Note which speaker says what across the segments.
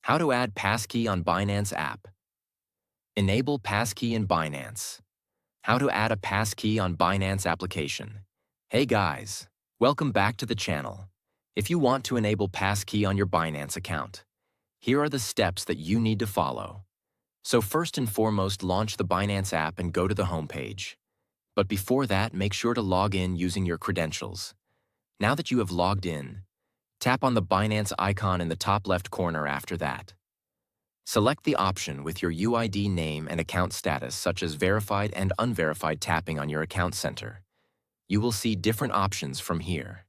Speaker 1: How to add Passkey on Binance app. Enable Passkey in Binance. How to add a Passkey on Binance application. Hey guys, welcome back to the channel. If you want to enable Passkey on your Binance account, here are the steps that you need to follow. So first and foremost, launch the Binance app and go to the homepage. But before that, make sure to log in using your credentials. Now that you have logged in, tap on the Binance icon in the top left corner after that. Select the option with your UID name and account status, such as verified and unverified, tapping on your account center. You will see different options from here.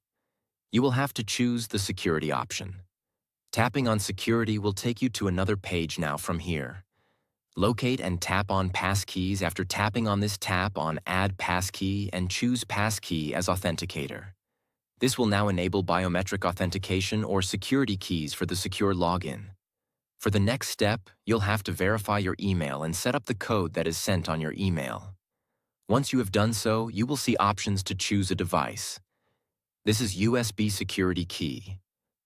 Speaker 1: You will have to choose the security option. Tapping on security will take you to another page now from here. Locate and tap on Passkeys. After tapping on this, tap on Add Passkey and choose Passkey as authenticator. This will now enable biometric authentication or security keys for the secure login. For the next step, you'll have to verify your email and set up the code that is sent on your email. Once you have done so, you will see options to choose a device. This is USB security key.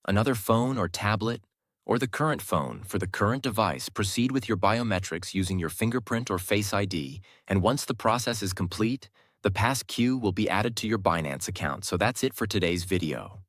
Speaker 1: Another phone or tablet, or the current phone. For the current device, proceed with your biometrics using your fingerprint or Face ID, and once the process is complete, the Passkey will be added to your Binance account. So that's it for today's video.